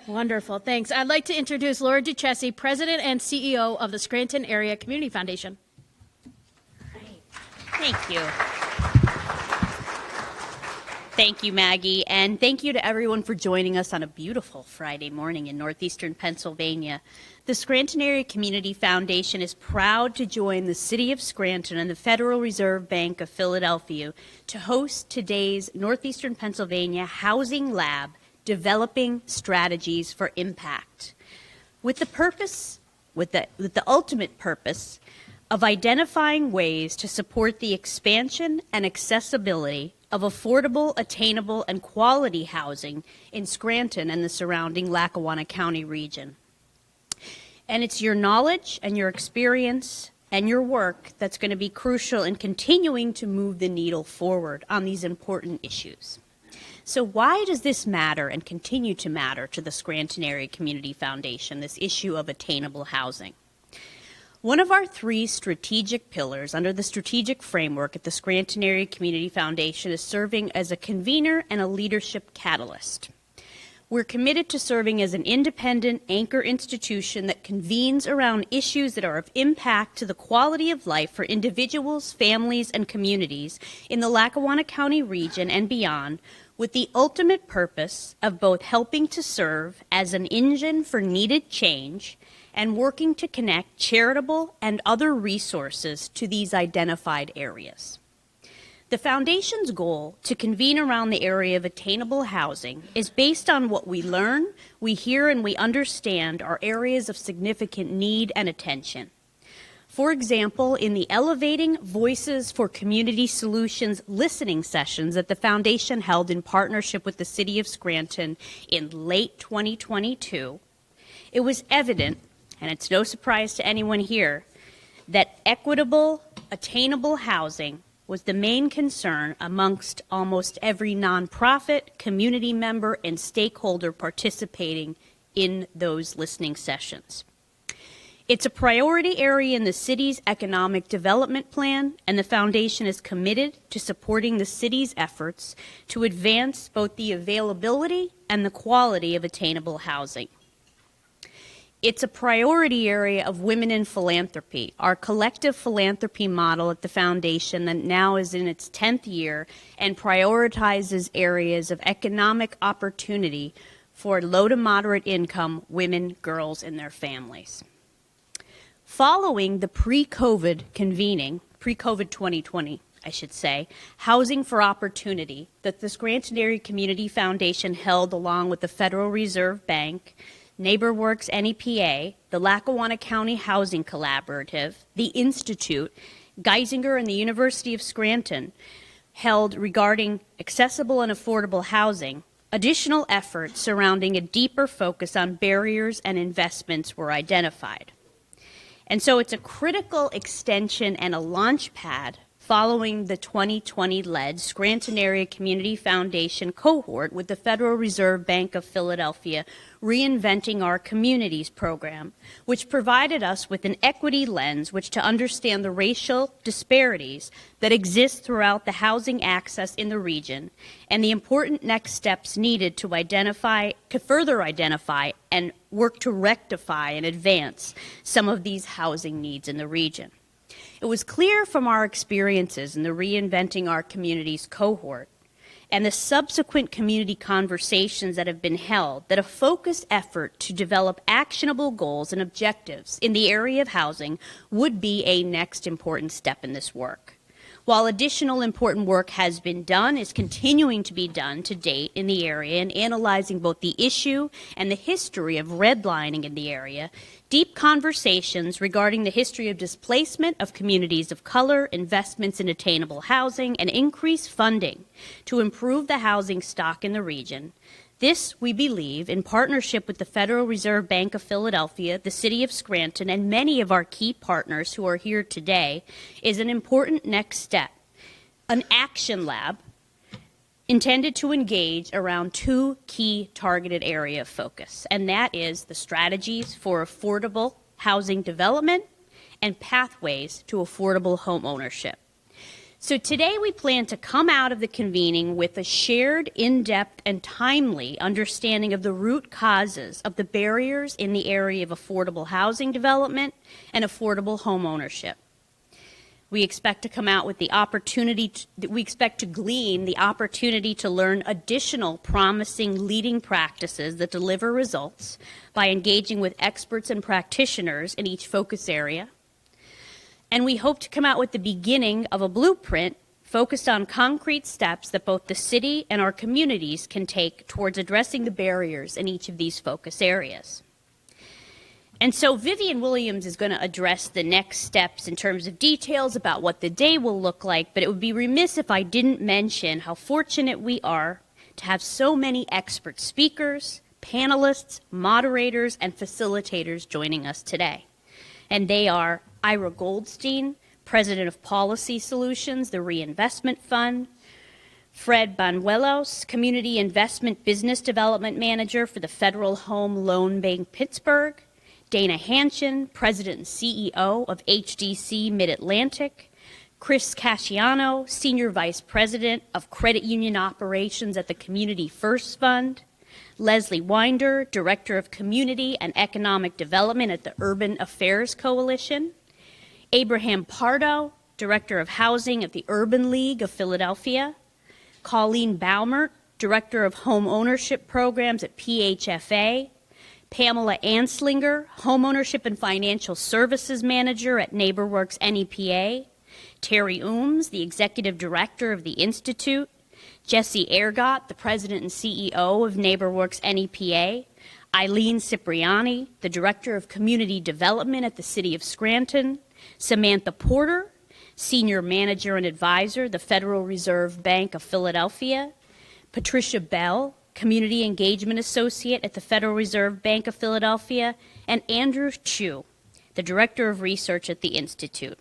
Wonderful, thanks. I'd like to introduce Laura Duchesne, President and CEO of the Scranton Area Community Foundation. Thank you. Thank you, Maggie, and thank you to everyone for joining us on a beautiful Friday morning in northeastern Pennsylvania. The Scranton Area Community Foundation is proud to join the City of Scranton and the Federal Reserve Bank of Philadelphia to host today's Northeastern Pennsylvania Housing Lab, Developing Strategies for Impact, with the ultimate purpose of identifying ways to support the expansion and accessibility of affordable, attainable, and quality housing in Scranton and the surrounding Lackawanna County region. And it's your knowledge and your experience and your work that's going to be crucial in continuing to move the needle forward on these important issues. So why does this matter and continue to matter to the Scranton Area Community Foundation, this issue of attainable housing? One of our 3 strategic pillars under the strategic framework at the Scranton Area Community Foundation is serving as a convener and a leadership catalyst. We're committed to serving as an independent anchor institution that convenes around issues that are of impact to the quality of life for individuals, families, and communities in the Lackawanna County region and beyond, with the ultimate purpose of both helping to serve as an engine for needed change and working to connect charitable and other resources to these identified areas. The Foundation's goal to convene around the area of attainable housing is based on what we learn, we hear, and we understand are areas of significant need and attention. For example, in the Elevating Voices for Community Solutions listening sessions that the Foundation held in partnership with the City of Scranton in late 2022, it was evident, and it's no surprise to anyone here, that equitable, attainable housing was the main concern amongst almost every nonprofit, community member, and stakeholder participating in those listening sessions. It's a priority area in the city's economic development plan, and the Foundation is committed to supporting the city's efforts to advance both the availability and the quality of attainable housing. It's a priority area of Women in Philanthropy, our collective philanthropy model at the Foundation that now is in its 10th year and prioritizes areas of economic opportunity for low to moderate income women, girls, and their families. Following the pre-COVID convening, pre-COVID 2020, I should say, Housing for Opportunity that the Scranton Area Community Foundation held along with the Federal Reserve Bank, NeighborWorks NEPA, the Lackawanna County Housing Collaborative, the Institute, Geisinger, and the University of Scranton held regarding accessible and affordable housing, additional efforts surrounding a deeper focus on barriers and investments were identified. And so it's a critical extension and a launch pad following the 2020-led Scranton Area Community Foundation cohort with the Federal Reserve Bank of Philadelphia Reinventing Our Communities program, which provided us with an equity lens which to understand the racial disparities that exist throughout the housing access in the region and the important next steps needed to further identify and work to rectify and advance some of these housing needs in the region. It was clear from our experiences in the Reinventing Our Communities cohort and the subsequent community conversations that have been held that a focused effort to develop actionable goals and objectives in the area of housing would be a next important step in this work. While additional important work has been done, is continuing to be done to date in the area in analyzing both the issue and the history of redlining in the area, deep conversations regarding the history of displacement of communities of color, investments in attainable housing, and increased funding to improve the housing stock in the region. This, we believe, in partnership with the Federal Reserve Bank of Philadelphia, the City of Scranton, and many of our key partners who are here today, is an important next step, an action lab intended to engage around 2 key targeted area of focus, and that is the strategies for affordable housing development and pathways to affordable home ownership. So today we plan to come out of the convening with a shared, in-depth, and timely understanding of the root causes of the barriers in the area of affordable housing development and affordable home ownership. We expect to come out with the opportunity, we expect to glean the opportunity to learn additional promising leading practices that deliver results by engaging with experts and practitioners in each focus area. And we hope to come out with the beginning of a blueprint focused on concrete steps that both the city and our communities can take towards addressing the barriers in each of these focus areas. And so Vivian Williams is going to address the next steps in terms of details about what the day will look like, but it would be remiss if I didn't mention how fortunate we are to have so many expert speakers, panelists, moderators, and facilitators joining us today. And they are Ira Goldstein, President of Policy Solutions, the Reinvestment Fund; Fred Banuelos, Community Investment Business Development Manager for the Federal Home Loan Bank Pittsburgh; Dana Hanshin, President and CEO of HDC Mid-Atlantic; Chris Casciano, Senior Vice President of Credit Union Operations at the Community First Fund; Leslie Winder, Director of Community and Economic Development at the Urban Affairs Coalition; Abraham Pardo, Director of Housing at the Urban League of Philadelphia; Colleen Baumert, Director of Home Ownership Programs at PHFA; Pamela Anslinger, Homeownership and Financial Services Manager at NeighborWorks NEPA; Terry Ooms, the Executive Director of the Institute; Jesse Ergot, the President and CEO of NeighborWorks NEPA; Eileen Cipriani, the Director of Community Development at the City of Scranton; Samantha Porter, Senior Manager and Advisor, the Federal Reserve Bank of Philadelphia; Patricia Bell, Community Engagement Associate at the Federal Reserve Bank of Philadelphia; and Andrew Chu, the Director of Research at the Institute.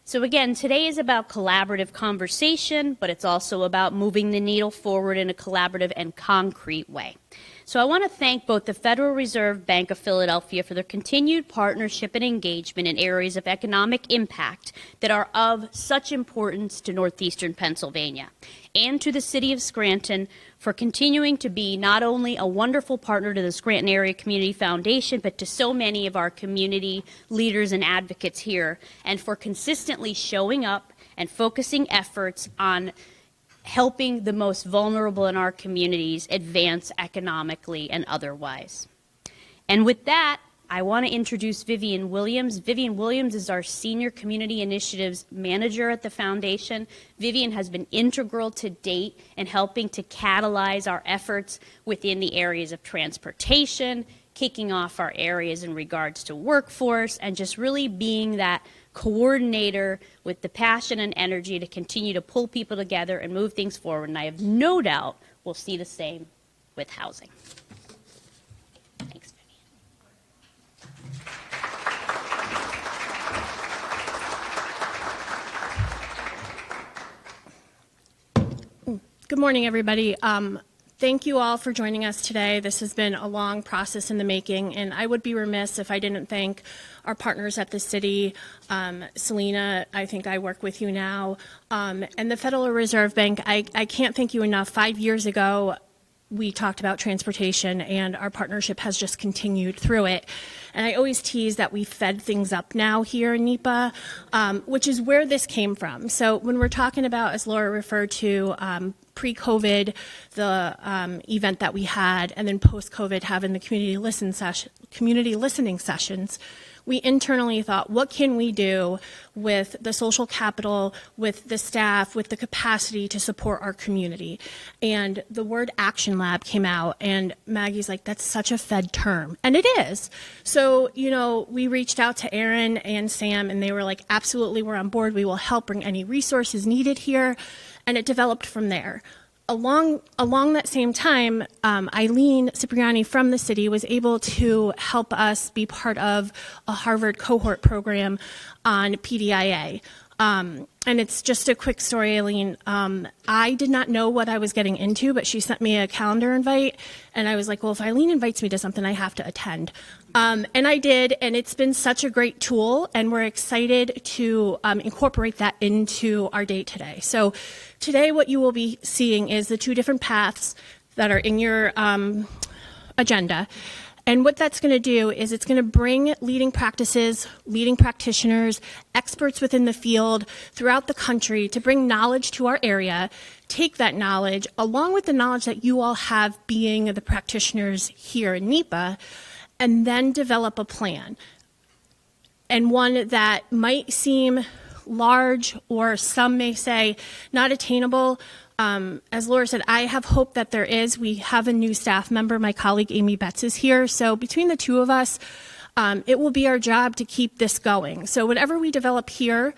So again, today is about collaborative conversation, but it's also about moving the needle forward in a collaborative and concrete way. So I want to thank both the Federal Reserve Bank of Philadelphia for their continued partnership and engagement in areas of economic impact that are of such importance to northeastern Pennsylvania, and to the City of Scranton for continuing to be not only a wonderful partner to the Scranton Area Community Foundation, but to so many of our community leaders and advocates here, and for consistently showing up and focusing efforts on helping the most vulnerable in our communities advance economically and otherwise. And with that, I want to introduce Vivian Williams. Vivian Williams is our Senior Community Initiatives Manager at the Foundation. Vivian has been integral to date in helping to catalyze our efforts within the areas of transportation, kicking off our areas in regards to workforce, and just really being that coordinator with the passion and energy to continue to pull people together and move things forward. And I have no doubt we'll see the same with housing. Thanks, Vivian. Good morning, everybody. Thank you all for joining us today. This has been a long process in the making, and I would be remiss if I didn't thank our partners at the city. Selena, I think I work with you now, and the Federal Reserve Bank. I can't thank you enough. 5 years ago, we talked about transportation, and our partnership has just continued through it. And I always tease that we fed things up now here in NEPA, which is where this came from. So when we're talking about, as Laura referred to, pre-COVID, the event that we had, and then post-COVID having the community listening sessions, we internally thought, what can we do with the social capital, with the staff, with the capacity to support our community? And the word Action Lab came out, and Maggie's like, that's such a Fed term. And it is. So, you know, we reached out to Aaron and Sam, and they were like, absolutely, we're on board. We will help bring any resources needed here. And it developed from there. Along that same time, Eileen Cipriani from the city was able to help us be part of a Harvard cohort program on PDIA. and it's just a quick story, Aileen. I did not know what I was getting into, but she sent me a calendar invite, and I was like, well, if Eileen invites me to something, I have to attend. And I did, and it's been such a great tool, and we're excited to incorporate that into our day today. So today what you will be seeing is the two different paths that are in your agenda. And what that's going to do is it's going to bring leading practices, leading practitioners, experts within the field throughout the country to bring knowledge to our area, take that knowledge, along with the knowledge that you all have being the practitioners here in NEPA, and then develop a plan. And one that might seem large, or some may say not attainable. As Laura said, I have hope that there is. We have a new staff member. My colleague Amy Betts is here. So between the two of us, it will be our job to keep this going. So whatever we develop here,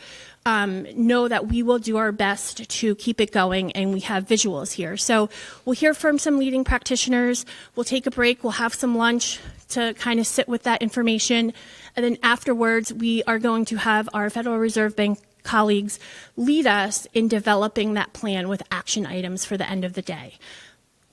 know that we will do our best to keep it going, and we have visuals here. So we'll hear from some leading practitioners. We'll take a break. We'll have some lunch to kind of sit with that information. And then afterwards, we are going to have our Federal Reserve Bank colleagues lead us in developing that plan with action items for the end of the day.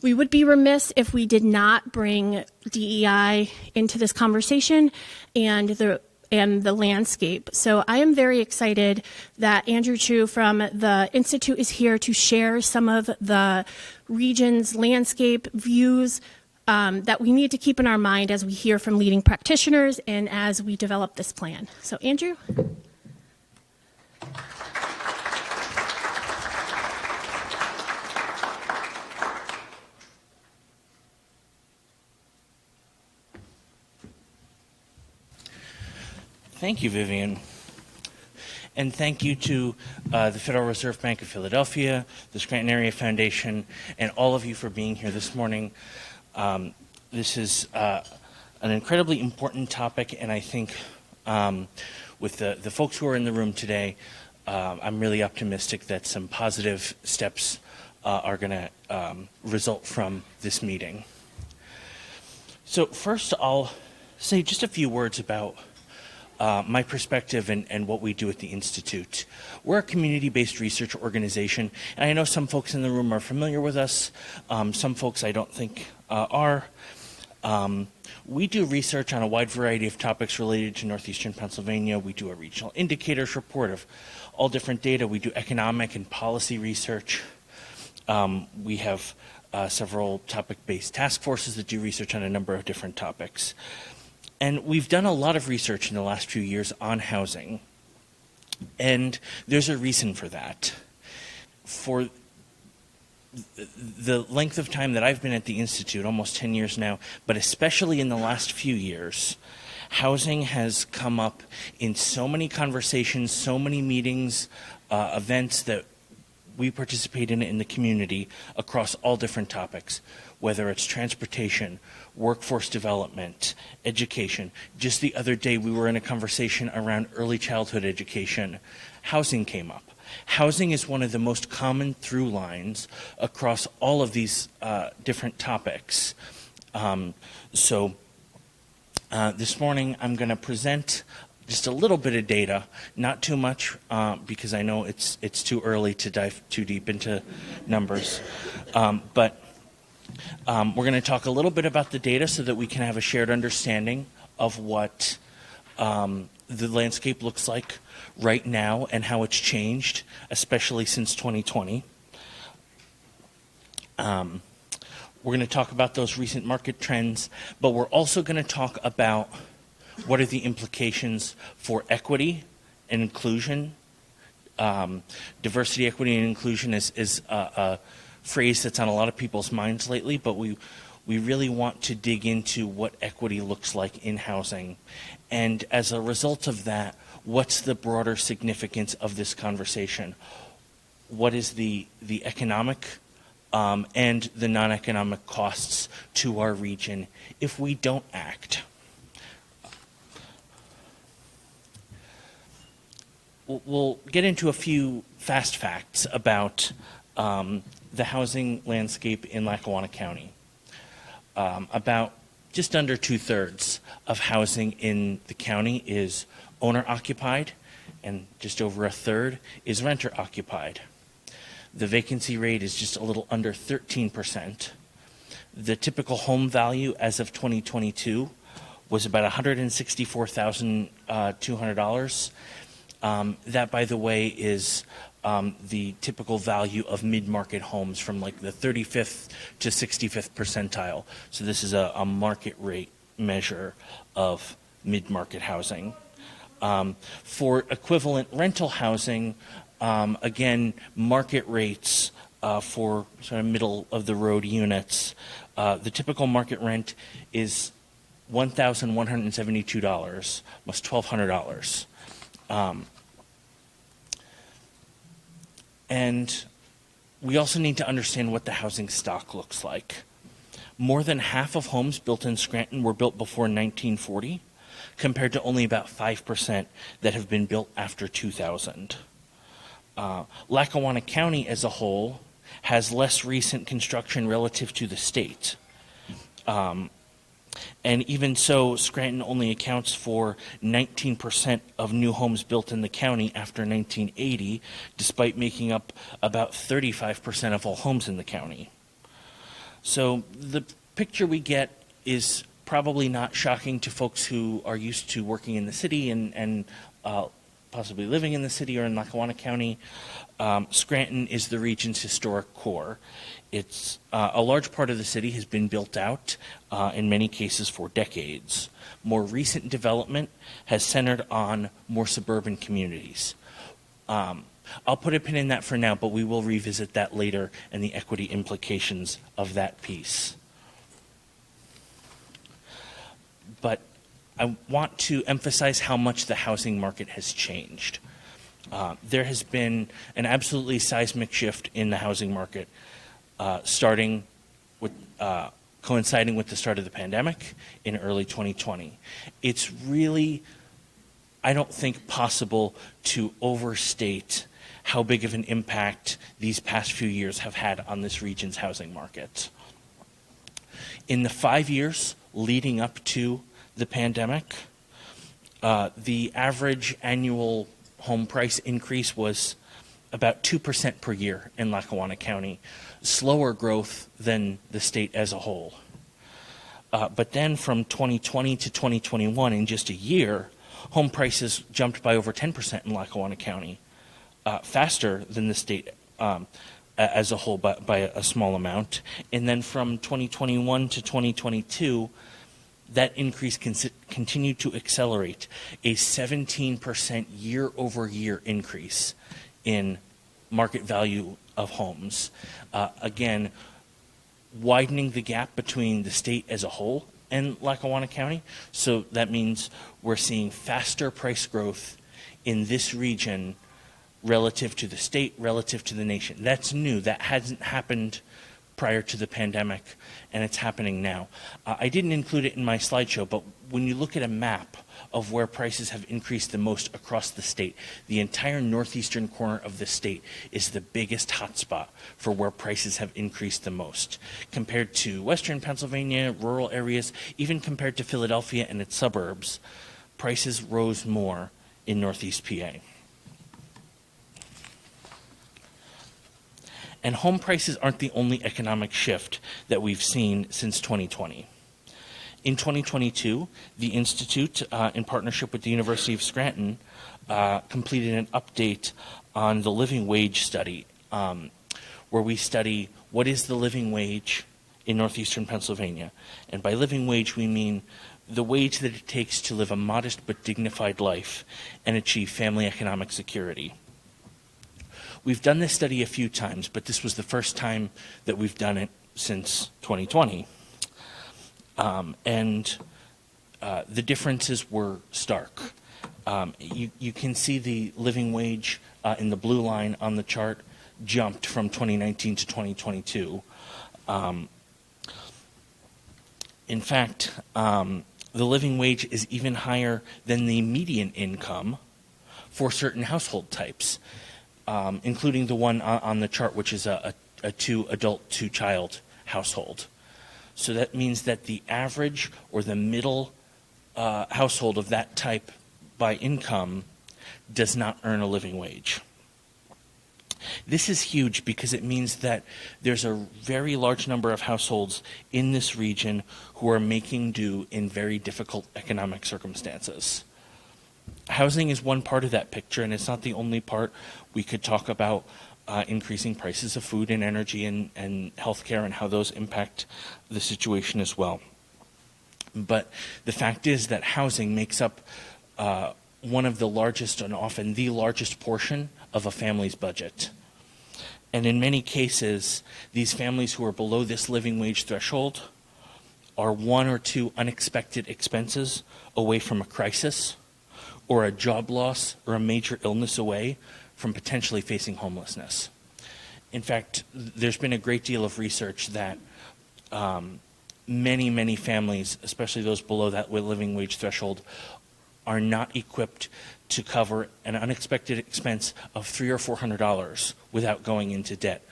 We would be remiss if we did not bring DEI into this conversation and the landscape. So I am very excited that Andrew Chu from the Institute is here to share some of the region's landscape views that we need to keep in our mind as we hear from leading practitioners and as we develop this plan. So Andrew. Thank you, Vivian. And thank you to the Federal Reserve Bank of Philadelphia, the Scranton Area Foundation, and all of you for being here this morning. This is an incredibly important topic, and I think with the folks who are in the room today, I'm really optimistic that some positive steps are going to result from this meeting. So first, I'll say just a few words about my perspective and what we do at the Institute. We're a community-based research organization, and I know some folks in the room are familiar with us. Some folks I don't think are. We do research on a wide variety of topics related to northeastern Pennsylvania. We do a regional indicators report of all different data. We do economic and policy research. We have several topic-based task forces that do research on a number of different topics. And we've done a lot of research in the last few years on housing, and there's a reason for that. For the length of time that I've been at the Institute, almost 10 years now, but especially in the last few years, housing has come up in so many conversations, so many meetings, events that we participate in the community across all different topics, whether it's transportation, workforce development, education. Just the other day, we were in a conversation around early childhood education. Housing came up. Housing is one of the most common through lines across all of these different topics. This morning, I'm going to present just a little bit of data, not too much, because I know it's too early to dive too deep into numbers. But we're going to talk a little bit about the data so that we can have a shared understanding of what the landscape looks like right now and how it's changed, especially since 2020. We're going to talk about those recent market trends, but we're also going to talk about what are the implications for equity and inclusion. Diversity, equity, and inclusion is a phrase that's on a lot of people's minds lately, but we really want to dig into what equity looks like in housing. And as a result of that, what's the broader significance of this conversation? What is the economic and the non-economic costs to our region if we don't act? We'll get into a few fast facts about the housing landscape in Lackawanna County. About just under 2/3 of housing in the county is owner-occupied, and just over a third is renter occupied. The vacancy rate is just a little under 13%. The typical home value as of 2022 was about $164,200. That, by the way, is the typical value of mid-market homes from like the 35th to 65th percentile. So this is a market rate measure of mid-market housing. For equivalent rental housing, again, market rates for sort of middle-of-the-road units, the typical market rent is $1,172, almost $1,200. And we also need to understand what the housing stock looks like. More than half of homes built in Scranton were built before 1940, compared to only about 5% that have been built after 2000. Lackawanna County as a whole has less recent construction relative to the state. And even so, Scranton only accounts for 19% of new homes built in the county after 1980, despite making up about 35% of all homes in the county. So the picture we get is probably not shocking to folks who are used to working in the city and possibly living in the city or in Lackawanna County. Scranton is the region's historic core. It's a large part of the city has been built out, in many cases for decades. More recent development has centered on more suburban communities. I'll put a pin in that for now, but we will revisit that later and the equity implications of that piece. But I want to emphasize how much the housing market has changed. There has been an absolutely seismic shift in the housing market, starting with coinciding with the start of the pandemic in early 2020. It's really, I don't think, possible to overstate how big of an impact these past few years have had on this region's housing market. In the 5 years leading up to the pandemic, the average annual home price increase was about 2% per year in Lackawanna County, slower growth than the state as a whole. But then from 2020 to 2021, in just a year, home prices jumped by over 10% in Lackawanna County, faster than the state as a whole by a small amount. And then from 2021 to 2022, that increase continued to accelerate, a 17% year-over-year increase in market value of homes. Again, widening the gap between the state as a whole and Lackawanna County. So that means we're seeing faster price growth in this region relative to the state, relative to the nation. That's new. That hasn't happened prior to the pandemic, and it's happening now. I didn't include it in my slideshow, but when you look at a map of where prices have increased the most across the state, the entire northeastern corner of the state is the biggest hotspot for where prices have increased the most. Compared to western Pennsylvania, rural areas, even compared to Philadelphia and its suburbs, prices rose more in Northeast PA. And home prices aren't the only economic shift that we've seen since 2020. In 2022, the Institute, in partnership with the University of Scranton, completed an update on the living wage study, where we study what is the living wage in northeastern Pennsylvania. And by living wage, we mean the wage that it takes to live a modest but dignified life and achieve family economic security. We've done this study a few times, but this was the first time that we've done it since 2020. And the differences were stark. You can see the living wage in the blue line on the chart jumped from 2019 to 2022. In fact, the living wage is even higher than the median income for certain household types, including the one on the chart, which is a two-adult, two-child household. So that means that the average or the middle household of that type by income does not earn a living wage. This is huge because it means that there's a very large number of households in this region who are making do in very difficult economic circumstances. Housing is one part of that picture, and it's not the only part. We could talk about increasing prices of food and energy and healthcare and how those impact the situation as well. But the fact is that housing makes up one of the largest and often the largest portion of a family's budget. And in many cases, these families who are below this living wage threshold are one or two unexpected expenses away from a crisis, or a job loss, or a major illness away from potentially facing homelessness. In fact, there's been a great deal of research that many families, especially those below that living wage threshold, are not equipped to cover an unexpected expense of $300 or $400 without going into debt.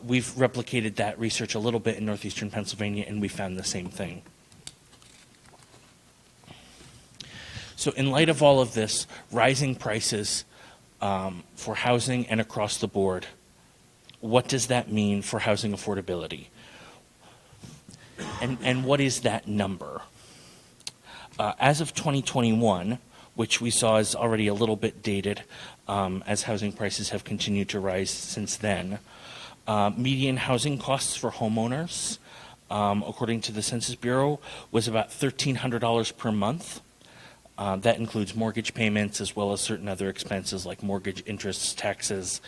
We've replicated that research a little bit in northeastern Pennsylvania, and we found the same thing. So in light of all of this, rising prices for housing and across the board, what does that mean for housing affordability? And what is that number? As of 2021, which we saw is already a little bit dated as housing prices have continued to rise since then, median housing costs for homeowners, according to the Census Bureau, was about $1,300 per month. That includes mortgage payments as well as certain other expenses like mortgage interests, taxes,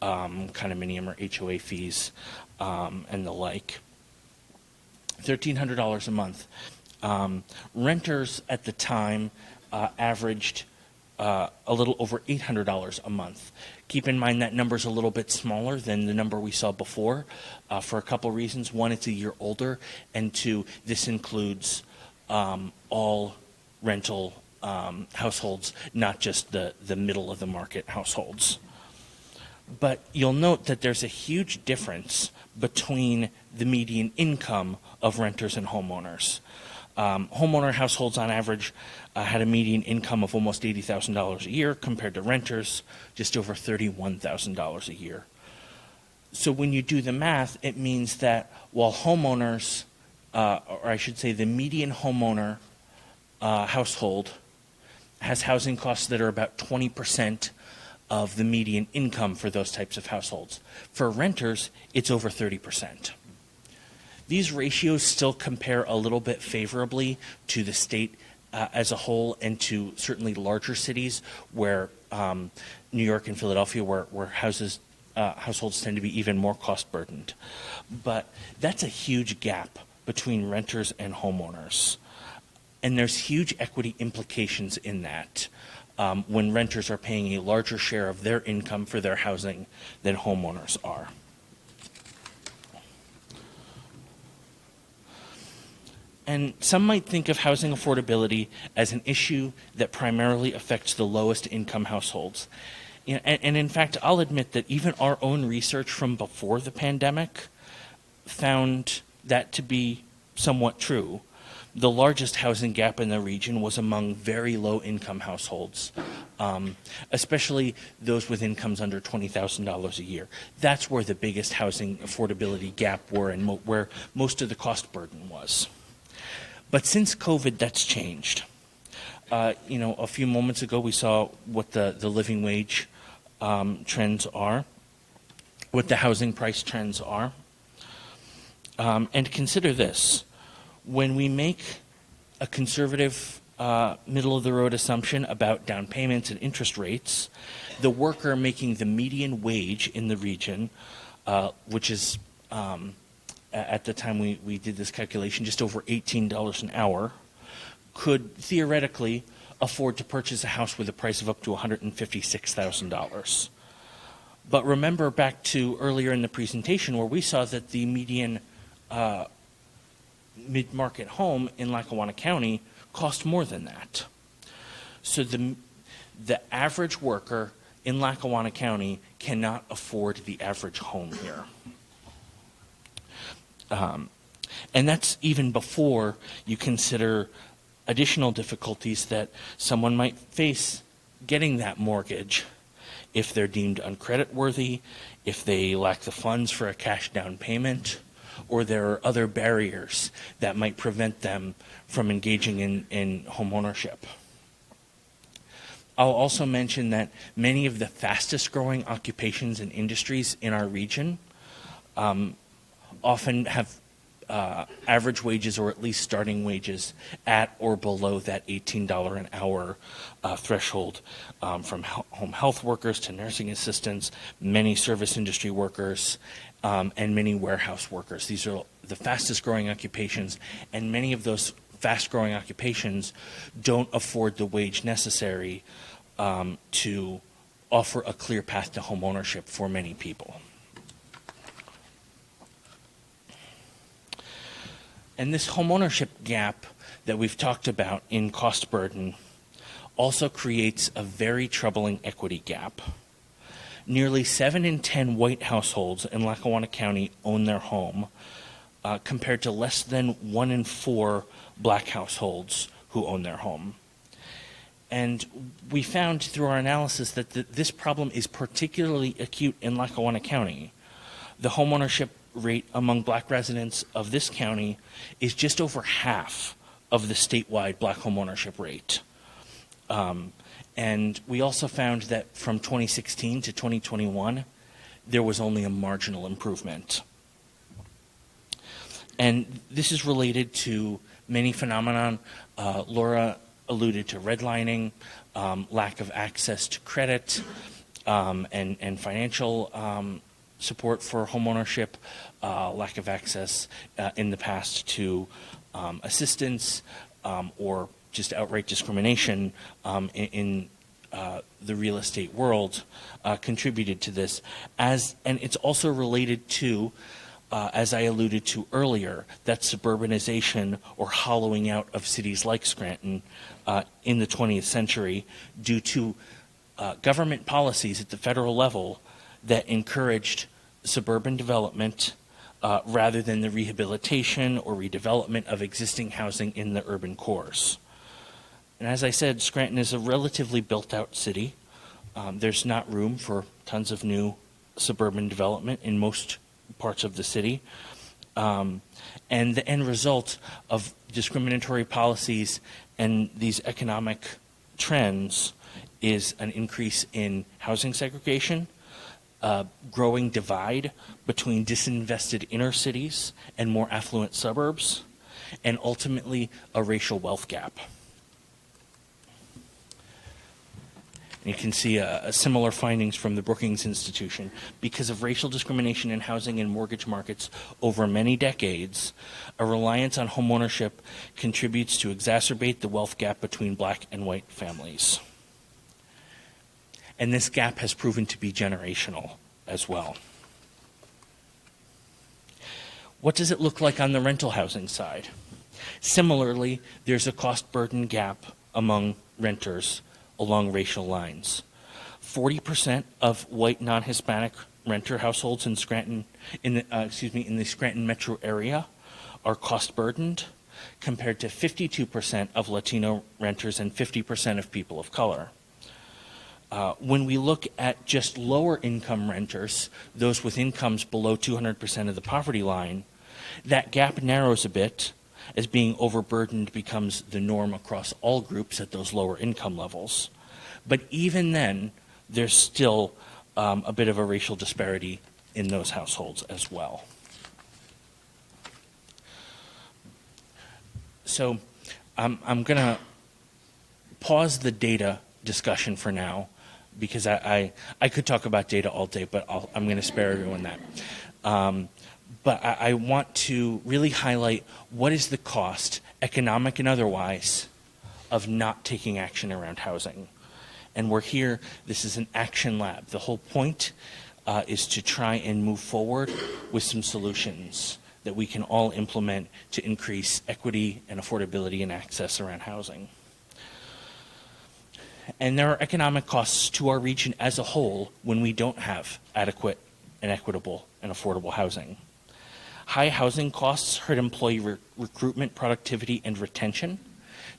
condominium or HOA fees, and the like. $1,300 a month. Renters at the time averaged a little over $800 a month. Keep in mind that number's a little bit smaller than the number we saw before for a couple reasons. One, it's a year older, and two, this includes all rental households, not just the middle of the market households. But you'll note that there's a huge difference between the median income of renters and homeowners. Homeowner households on average had a median income of almost $80,000 a year compared to renters just over $31,000 a year. So when you do the math, it means that while homeowners, or I should say the median homeowner household has housing costs that are about 20% of the median income for those types of households. For renters, it's over 30%. These ratios still compare a little bit favorably to the state as a whole and to certainly larger cities where New York and Philadelphia, where households tend to be even more cost burdened. But that's a huge gap between renters and homeowners. And there's huge equity implications in that when renters are paying a larger share of their income for their housing than homeowners are. And some might think of housing affordability as an issue that primarily affects the lowest income households. And in fact, I'll admit that even our own research from before the pandemic found that to be somewhat true. The largest housing gap in the region was among very low income households, especially those with incomes under $20,000 a year. That's where the biggest housing affordability gap were and where most of the cost burden was. But since COVID, that's changed. A few moments ago, we saw what the living wage trends are, what the housing price trends are. And consider this. When we make a conservative middle-of-the-road assumption about down payments and interest rates, the worker making the median wage in the region, which is at the time we did this calculation, just over $18 an hour, could theoretically afford to purchase a house with a price of up to $156,000. But remember back to earlier in the presentation where we saw that the median mid-market home in Lackawanna County cost more than that. So the average worker in Lackawanna County cannot afford the average home here. And that's even before you consider additional difficulties that someone might face getting that mortgage if they're deemed uncreditworthy, if they lack the funds for a cash down payment, or there are other barriers that might prevent them from engaging in home ownership. I'll also mention that many of the fastest growing occupations and industries in our region often have average wages, or at least starting wages, at or below that $18 an hour threshold, from home health workers to nursing assistants, many service industry workers, and many warehouse workers. These are the fastest growing occupations, and many of those fast growing occupations don't afford the wage necessary to offer a clear path to home ownership for many people. And this homeownership gap that we've talked about in cost burden also creates a very troubling equity gap. Nearly 7 in 10 white households in Lackawanna County own their home, compared to less than 1 in 4 black households who own their home. And we found through our analysis that this problem is particularly acute in Lackawanna County. The homeownership rate among black residents of this county is just over half of the statewide black homeownership rate. And we also found that from 2016 to 2021, there was only a marginal improvement. And this is related to many phenomena. Laura alluded to redlining, lack of access to credit, and financial support for homeownership, lack of access in the past to assistance, or just outright discrimination in the real estate world contributed to this. And it's also related to, as I alluded to earlier, that suburbanization or hollowing out of cities like Scranton in the 20th century due to government policies at the federal level that encouraged suburban development rather than the rehabilitation or redevelopment of existing housing in the urban cores. And as I said, Scranton is a relatively built-out city. There's not room for tons of new suburban development in most parts of the city. And the end result of discriminatory policies and these economic trends is an increase in housing segregation, growing divide between disinvested inner cities and more affluent suburbs, and ultimately a racial wealth gap. You can see similar findings from the Brookings Institution. Because of racial discrimination in housing and mortgage markets over many decades, a reliance on homeownership contributes to exacerbate the wealth gap between black and white families. And this gap has proven to be generational as well. What does it look like on the rental housing side? Similarly, there's a cost burden gap among renters along racial lines. 40% of white non-Hispanic renter households in Scranton, in the Scranton metro area, are cost burdened, compared to 52% of Latino renters and 50% of people of color. When we look at just lower income renters, those with incomes below 200% of the poverty line, that gap narrows a bit, as being overburdened becomes the norm across all groups at those lower income levels. But even then, there's still a bit of a racial disparity in those households as well. So I'm going to pause the data discussion for now, because I could talk about data all day, but I'm going to spare everyone that. But I want to really highlight what is the cost, economic and otherwise, of not taking action around housing. And we're here, this is an action lab. The whole point is to try and move forward with some solutions that we can all implement to increase equity and affordability and access around housing. And there are economic costs to our region as a whole when we don't have adequate and equitable and affordable housing. High housing costs hurt employee recruitment, productivity, and retention.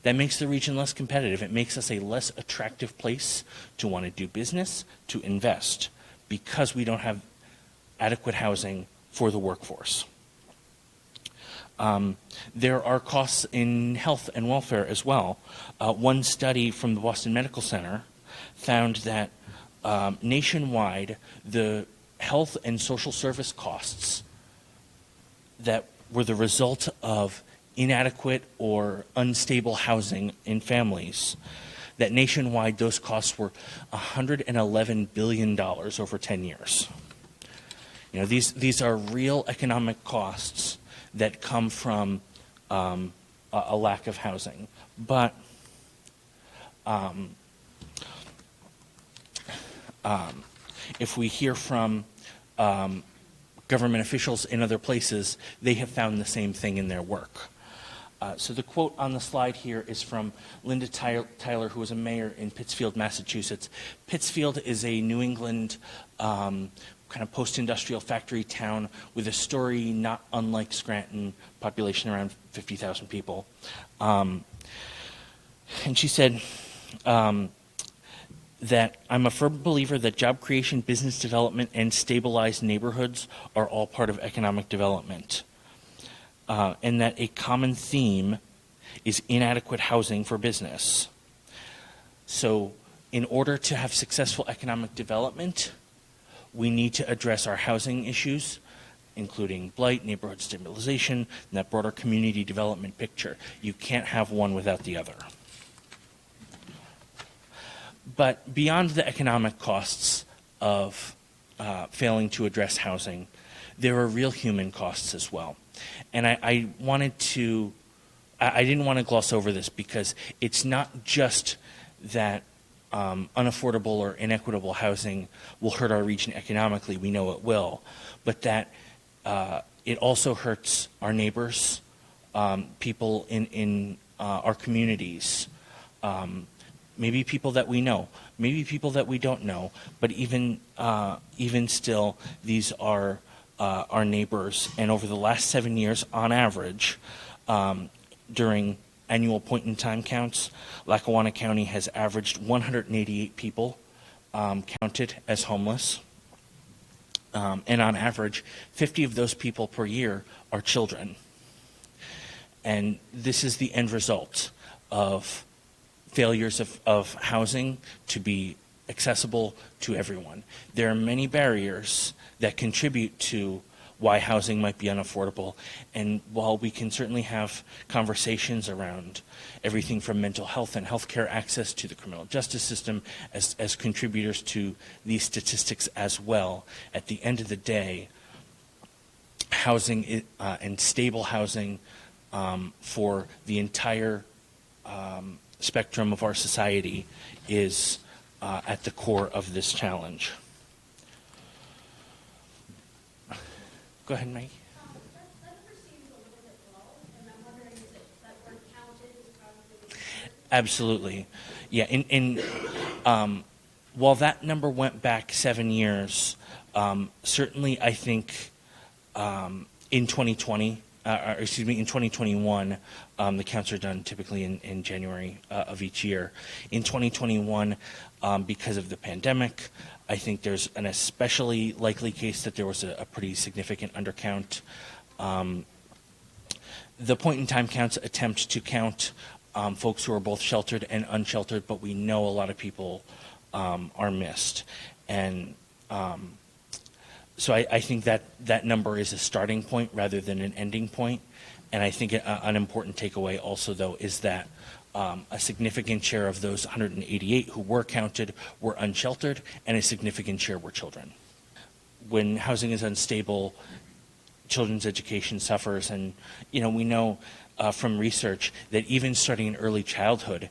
that makes the region less competitive. It makes us a less attractive place to want to do business, to invest, because we don't have adequate housing for the workforce. There are costs in health and welfare as well. One study from the Boston Medical Center found that nationwide, the health and social service costs that were the result of inadequate or unstable housing in families, that nationwide those costs were $111 billion over 10 years. You know, these are real economic costs that come from a lack of housing. But if we hear from government officials in other places, they have found the same thing in their work. So the quote on the slide here is from Linda Tyler, who was a mayor in Pittsfield, Massachusetts. Pittsfield is a New England kind of post-industrial factory town with a story not unlike Scranton, population around 50,000 people. And she said that I'm a firm believer that job creation, business development, and stabilized neighborhoods are all part of economic development. And that a common theme is inadequate housing for business. So in order to have successful economic development, we need to address our housing issues, including blight, neighborhood stabilization, and that broader community development picture. You can't have one without the other. But beyond the economic costs of failing to address housing, there are real human costs as well. And I didn't want to gloss over this, because it's not just that unaffordable or inequitable housing will hurt our region economically. We know it will. But that it also hurts our neighbors, people in our communities, maybe people that we know, maybe people that we don't know. But even still, these are our neighbors. And over the last 7 years, on average, during annual point-in-time counts, Lackawanna County has averaged 188 people counted as homeless. And on average, 50 of those people per year are children. And this is the end result of failures of housing to be accessible to everyone. There are many barriers that contribute to why housing might be unaffordable. And while we can certainly have conversations around everything from mental health and healthcare access to the criminal justice system as contributors to these statistics as well, at the end of the day, housing and stable housing for the entire spectrum of our society is at the core of this challenge. Go ahead, Maggie. That number seems a little bit low, and I'm wondering, is it that word counted is probably the Absolutely. Yeah, while that number went back 7 years, certainly I think in 2020, in 2021, the counts are done typically in January of each year. In 2021, because of the pandemic, I think there's an especially likely case that there was a pretty significant undercount. The point-in-time counts attempt to count folks who are both sheltered and unsheltered, but we know a lot of people are missed. And so I think that number is a starting point rather than an ending point. And I think an important takeaway also, though, is that a significant share of those 188 who were counted were unsheltered, and a significant share were children. When housing is unstable, children's education suffers, and we know from research that even starting in early childhood,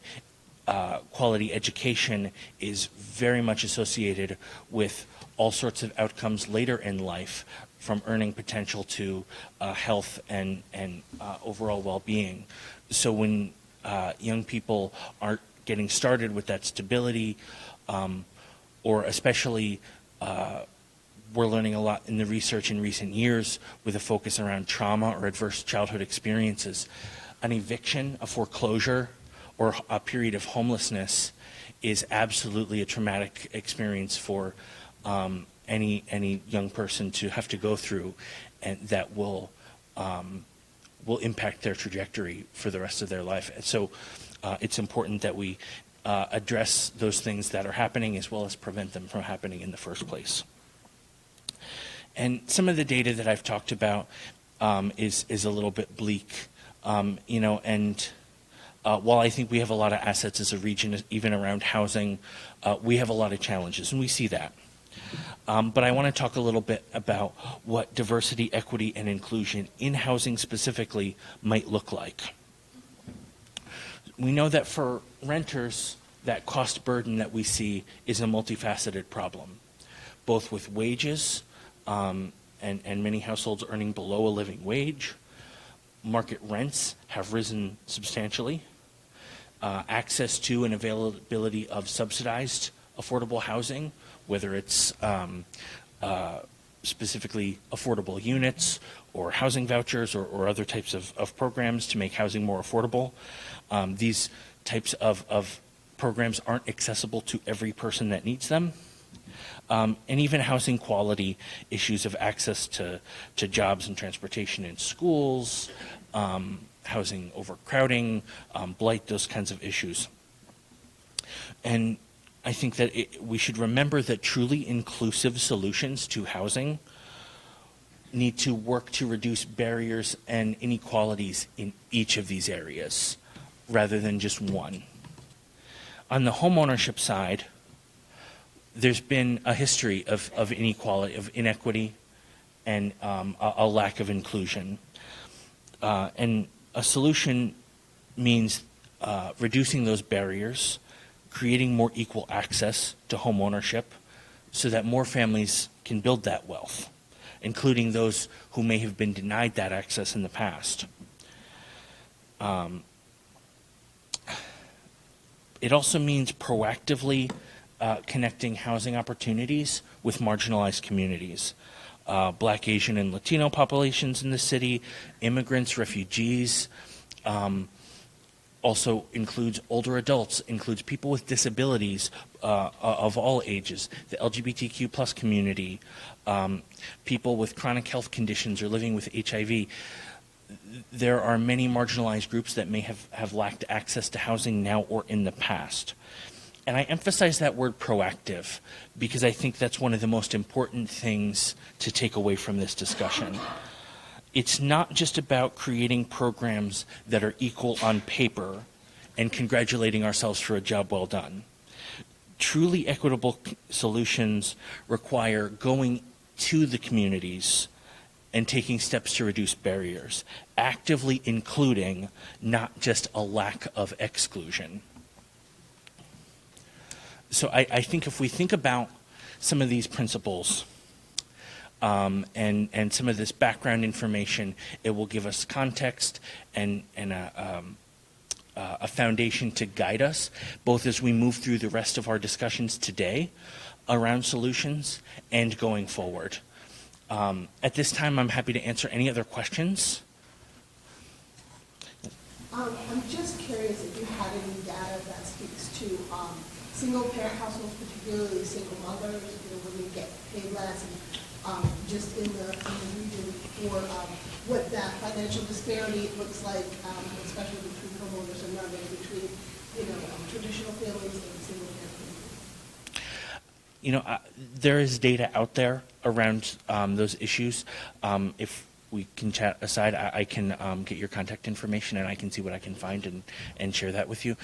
quality education is very much associated with all sorts of outcomes later in life, from earning potential to health and overall well-being. So when young people aren't getting started with that stability, or especially we're learning a lot in the research in recent years with a focus around trauma or adverse childhood experiences, an eviction, a foreclosure, or a period of homelessness is absolutely a traumatic experience for any young person to have to go through, and that will impact their trajectory for the rest of their life. And so it's important that we address those things that are happening as well as prevent them from happening in the first place. And some of the data that I've talked about is a little bit bleak, and while I think we have a lot of assets as a region, even around housing, we have a lot of challenges, and we see that. But I want to talk a little bit about what diversity, equity, and inclusion in housing specifically might look like. We know that for renters, that cost burden that we see is a multifaceted problem, both with wages and many households earning below a living wage. Market rents have risen substantially. Access to and availability of subsidized affordable housing, whether it's specifically affordable units or housing vouchers or other types of programs to make housing more affordable. These types of programs aren't accessible to every person that needs them. And even housing quality issues of access to jobs and transportation in schools, housing overcrowding, blight, those kinds of issues. And I think that we should remember that truly inclusive solutions to housing need to work to reduce barriers and inequalities in each of these areas, rather than just one. On the homeownership side, there's been a history of inequality, of inequity, and a lack of inclusion. And a solution means reducing those barriers, creating more equal access to home ownership so that more families can build that wealth, including those who may have been denied that access in the past. It also means proactively connecting housing opportunities with marginalized communities. Black, Asian, and Latino populations in the city, immigrants, refugees, also includes older adults, includes people with disabilities of all ages, the LGBTQ plus community, people with chronic health conditions or living with HIV. There are many marginalized groups that may have lacked access to housing now or in the past. And I emphasize that word proactive because I think that's one of the most important things to take away from this discussion. It's not just about creating programs that are equal on paper and congratulating ourselves for a job well done. Truly equitable solutions require going to the communities and taking steps to reduce barriers, actively including, not just a lack of exclusion. So I think if we think about some of these principles and some of this background information, it will give us context and a foundation to guide us, both as we move through the rest of our discussions today around solutions and going forward. At this time, I'm happy to answer any other questions. I'm just curious if you have any data that speaks to single-parent households, particularly single mothers, women get paid less, and just in the region, or what that financial disparity looks like, especially between homeowners and renters, between traditional families and single-parent families. There is data out there around those issues. If we can chat aside, I can get your contact information and I can see what I can find and share that with you.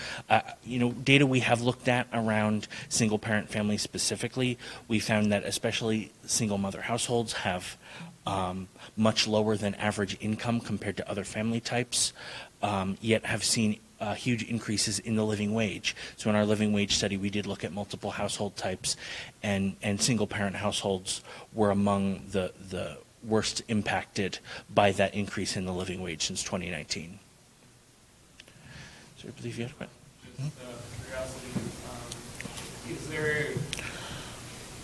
Data we have looked at around single parent families specifically, we found that especially single mother households have much lower than average income compared to other family types, yet have seen huge increases in the living wage. So in our living wage study, we did look at multiple household types, and single parent households were among the worst impacted by that increase in the living wage since 2019. So I believe you had a question. Curiosity,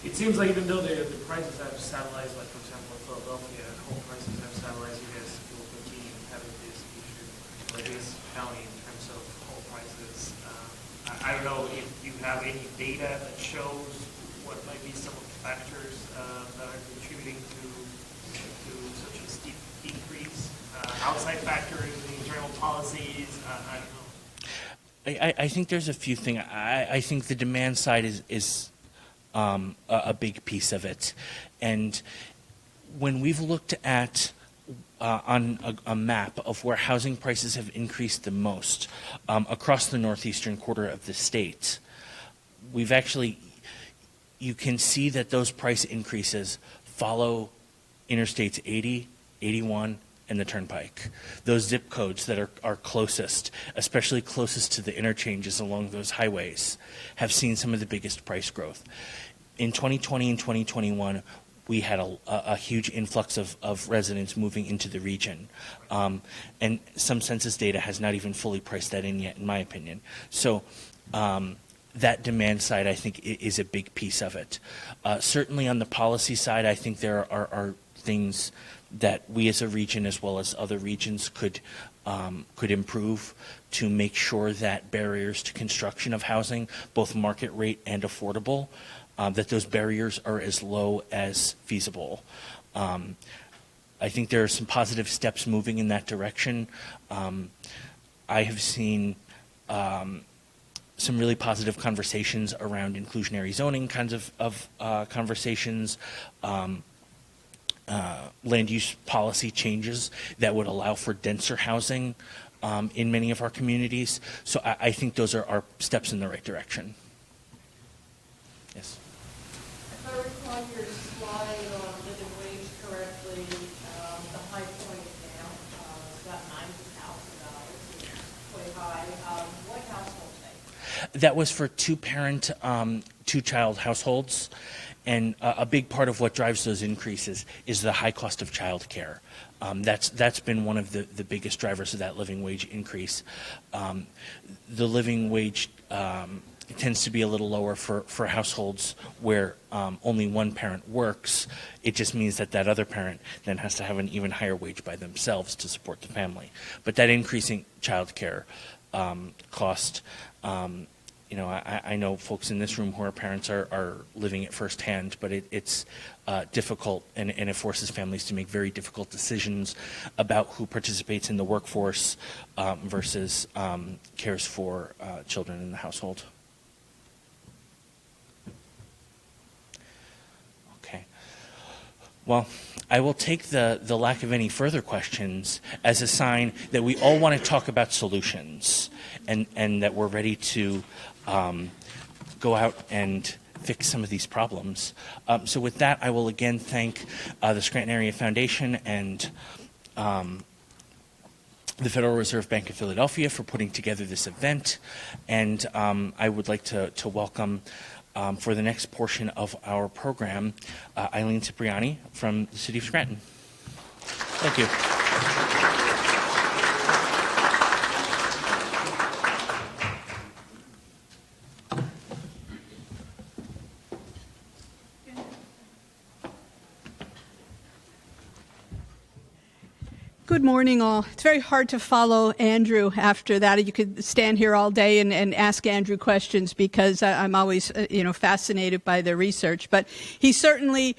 it seems like even though the prices have stabilized, like for example in Philadelphia, home prices have stabilized, you guys will continue having this issue, or this county in terms of home prices know if you have any data that shows what might be some of the factors that are contributing to such a steep decrease, outside factors, internal policies, I don't know. I think there's a few things. I think the demand side is a big piece of it. And when we've looked at on a map of where housing prices have increased the most across the northeastern quarter of the state, we've actually, you can see that those price increases follow Interstates 80, 81, and the Turnpike. Those zip codes that are closest, especially closest to the interchanges along those highways, have seen some of the biggest price growth. In 2020 and 2021, we had a huge influx of residents moving into the region. And some census data has not even fully priced that in yet, in my opinion. So that demand side, I think, is a big piece of it. Certainly on the policy side, I think there are things that we as a region, as well as other regions, could improve to make sure that barriers to construction of housing, both market rate and affordable, that those barriers are as low as feasible. I think there are some positive steps moving in that direction. I have seen some really positive conversations around inclusionary zoning kinds of conversations, land use policy changes that would allow for denser housing in many of our communities. So I think those are steps in the right direction. Yes. If I recall your slide on living wage correctly, the high point is down, it's about $90,000, which is quite high. What household take? That was for two-parent, two-child households. And a big part of what drives those increases is the high cost of childcare. That's been one of the biggest drivers of that living wage increase. The living wage tends to be a little lower for households where only one parent works. It just means that other parent then has to have an even higher wage by themselves to support the family. But that increasing childcare cost, I know folks in this room who are parents are living it firsthand, but it's difficult and it forces families to make very difficult decisions about who participates in the workforce versus cares for children in the household. Okay. Well, I will take the lack of any further questions as a sign that we all want to talk about solutions and that we're ready to go out and fix some of these problems. So with that, I will again thank the Scranton Area Foundation and the Federal Reserve Bank of Philadelphia for putting together this event. And I would like to welcome for the next portion of our program, Eileen Cipriani from the City of Scranton. Thank you. Good morning, all. It's very hard to follow Andrew after that. You could stand here all day and ask Andrew questions because I'm always, fascinated by the research. But he certainly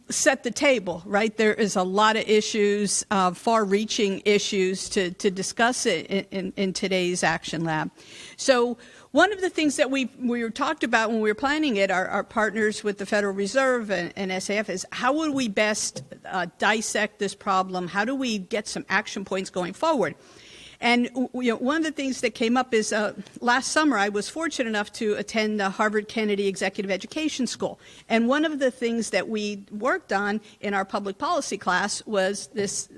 set the table, right? There is a lot of issues, far-reaching issues to discuss in today's Action Lab. So one of the things that we were talked about when we were planning it, our partners with the Federal Reserve and SAF, is how would we best dissect this problem? How do we get some action points going forward? And one of the things that came up is last summer I was fortunate enough to attend the Harvard Kennedy Executive Education School. And one of the things that we worked on in our public policy class was this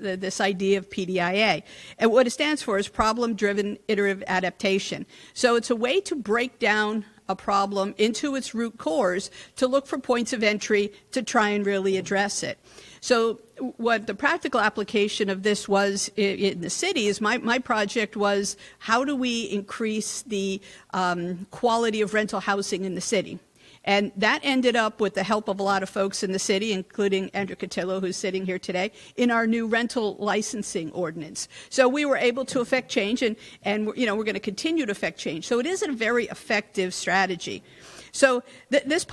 idea of PDIA. And what it stands for is problem-driven iterative adaptation. So it's a way to break down a problem into its root cause to look for points of entry to try and really address it. So what the practical application of this was in the city is my project was how do we increase the quality of rental housing in the city? And that ended up, with the help of a lot of folks in the city, including Andrew Cotillo, who's sitting here today, in our new rental licensing ordinance. So we were able to affect change, and we're going to continue to affect change. So it is a very effective strategy. So this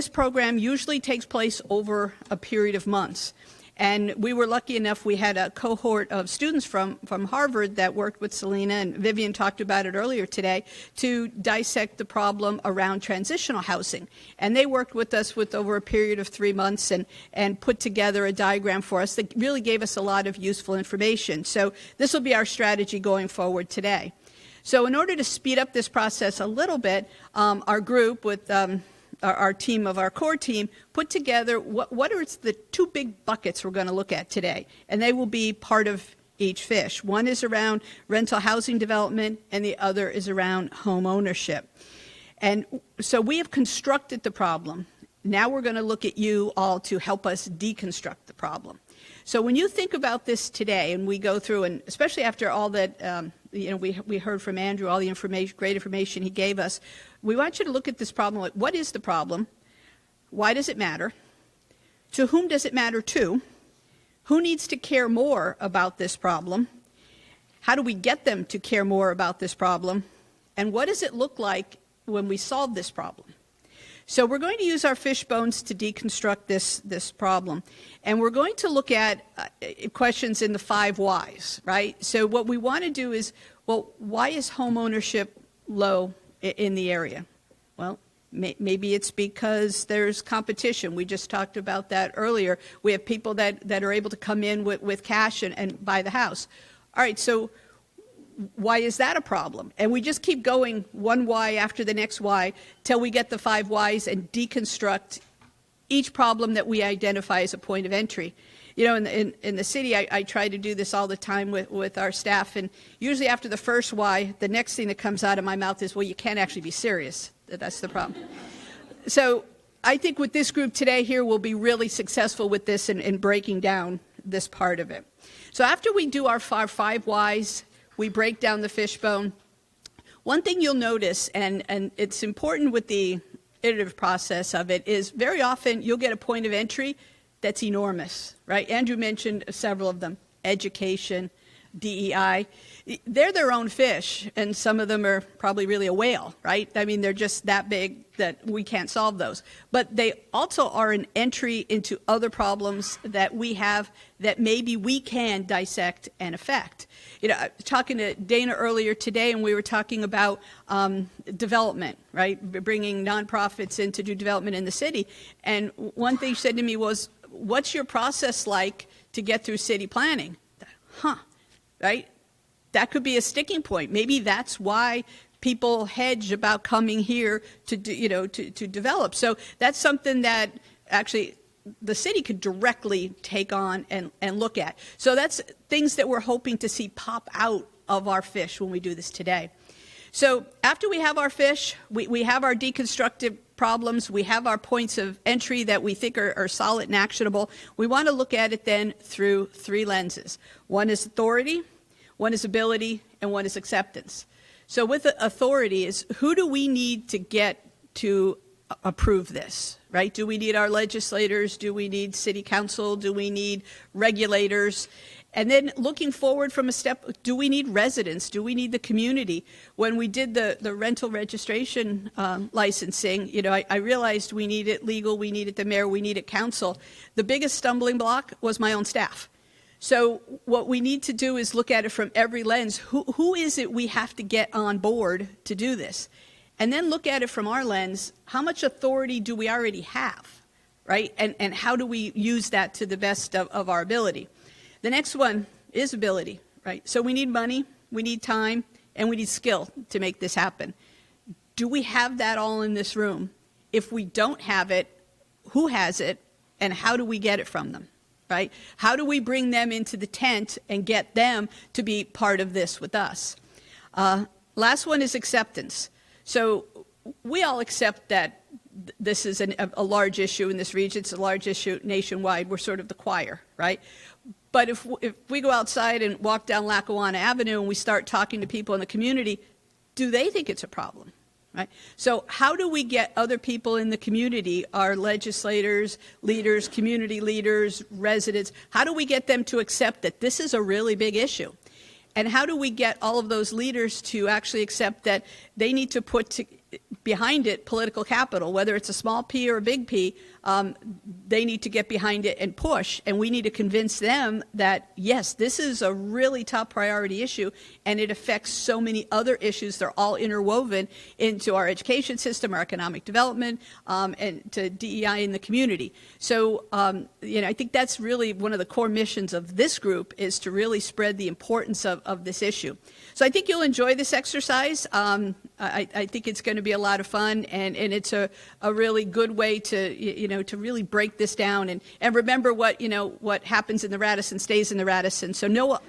program usually takes place over a period of months. And we were lucky enough, we had a cohort of students from Harvard that worked with Selena, and Vivian talked about it earlier today, to dissect the problem around transitional housing. And they worked with us with over a period of 3 months and put together a diagram for us that really gave us a lot of useful information. So this will be our strategy going forward today. So in order to speed up this process a little bit, our group with our team of our core team put together what are the 2 big buckets we're going to look at today, and they will be part of each fish. One is around rental housing development, and the other is around home ownership. And so we have constructed the problem. Now we're going to look at you all to help us deconstruct the problem. So when you think about this today, and we go through, and especially after all that we heard from Andrew, all the information, great information he gave us, we want you to look at this problem like, what is the problem? Why does it matter? To whom does it matter to? Who needs to care more about this problem? How do we get them to care more about this problem? And what does it look like when we solve this problem? So we're going to use our fish bones to deconstruct this problem. And we're going to look at questions in the 5 whys, right? So what we want to do is, well, why is home ownership low in the area? Well, maybe it's because there's competition. We just talked about that earlier. We have people that are able to come in with cash and buy the house. All right, so why is that a problem? And we just keep going one why after the next why till we get the 5 whys and deconstruct each problem that we identify as a point of entry. You know, in the city, I try to do this all the time with our staff, and usually after the first why, the next thing that comes out of my mouth is, well, you can't actually be serious. That's the problem. So I think with this group today here, we'll be really successful with this in breaking down this part of it. So after we do our 5 whys, we break down the fishbone. One thing you'll notice, and it's important with the iterative process of it, is very often you'll get a point of entry that's enormous, right? Andrew mentioned several of them: education, DEI. They're their own fish, and some of them are probably really a whale, right? I mean, they're just that big that we can't solve those. But they also are an entry into other problems that we have that maybe we can dissect and affect. You know, I was talking to Dana earlier today, and we were talking about development, right? Bringing nonprofits in to do development in the city. And one thing she said to me was, what's your process like to get through city planning? Right? That could be a sticking point. Maybe that's why people hedge about coming here to develop. So that's something that actually the city could directly take on and look at. So that's things that we're hoping to see pop out of our fish when we do this today. So after we have our fish, we have our deconstructive problems, we have our points of entry that we think are solid and actionable. We want to look at it then through 3 lenses. One is authority, one is ability, and one is acceptance. So with authority is, who do we need to get to approve this, right? Do we need our legislators? Do we need city council? Do we need regulators? And then looking forward from a step, do we need residents? Do we need the community? When we did the rental registration licensing, you know, I realized we needed legal, we needed the mayor, we needed council. The biggest stumbling block was my own staff. So what we need to do is look at it from every lens. Who is it we have to get on board to do this? And then look at it from our lens. How much authority do we already have, right? And how do we use that to the best of our ability? The next one is ability, right? So we need money, we need time, and we need skill to make this happen. Do we have that all in this room? If we don't have it, who has it, and how do we get it from them, right? How do we bring them into the tent and get them to be part of this with us? Last one is acceptance. So we all accept that this is a large issue in this region. It's a large issue nationwide. We're sort of the choir, right? But if we go outside and walk down Lackawanna Avenue and we start talking to people in the community, do they think it's a problem? Right? So how do we get other people in the community, our legislators, leaders, community leaders, residents, how do we get them to accept that this is a really big issue? And how do we get all of those leaders to actually accept that they need to put behind it political capital, whether it's a small p or a big P, they need to get behind it and push. And we need to convince them that, yes, this is a really top priority issue, and it affects so many other issues. They're all interwoven into our education system, our economic development, and to DEI in the community. So, I think that's really one of the core missions of this group, is to really spread the importance of this issue. So I think you'll enjoy this exercise. I think it's going to be a lot of fun, and it's a really good way to, to really break this down and remember what happens in the Radisson stays in the Radisson. So no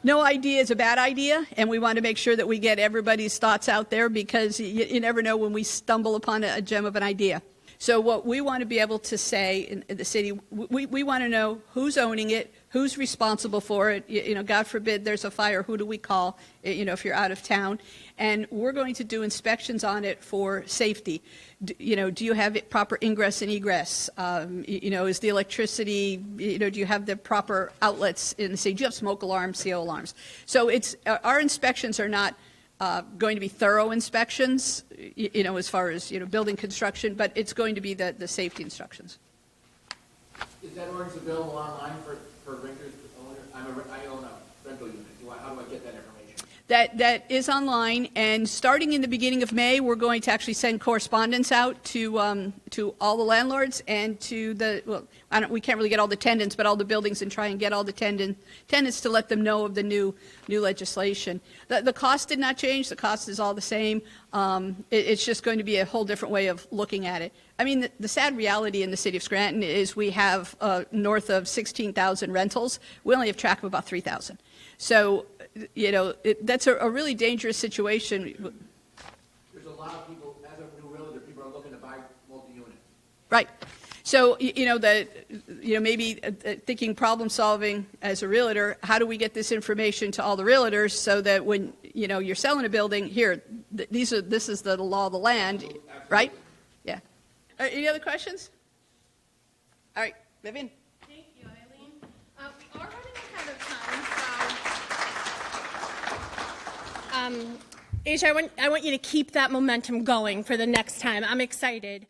idea is a bad idea, and we want to make sure that we get everybody's thoughts out there, because you never know when we stumble upon a gem of an idea. So what we want to be able to say in the city, we want to know who's owning it, who's responsible for it. God forbid there's a fire, who do we call, if you're out of town? And we're going to do inspections on it for safety. Do you have proper ingress and egress? Is the electricity, do you have the proper outlets in the city? Do you have smoke alarms, CO alarms? So our inspections are not going to be thorough inspections, as far as, building construction, but it's going to be the safety instructions. Is that ordinance available online for renters, owners? I own a rental unit. How do I get that information? That is online, and starting in the beginning of May, we're going to actually send correspondence out to all the landlords and to we can't really get all the tenants, but all the buildings, and try and get all the tenants to let them know of the new legislation. The cost did not change. The cost is all the same. It's just going to be a whole different way of looking at it. I mean, the sad reality in the city of Scranton is we have north of 16,000 rentals. We only have track of about 3,000. So, that's a really dangerous situation. There's a lot of people, as a new realtor, people are looking to buy multi-unit. Right. So, maybe thinking problem solving as a realtor, how do we get this information to all the realtors so that when, you're selling a building, here, this is the law of the land, Absolutely. right? Yeah. Any other questions? All right, Vivian. Thank you, Eileen. We are running ahead of time, so Asia, I want you to keep that momentum going for the next time. I'm excited.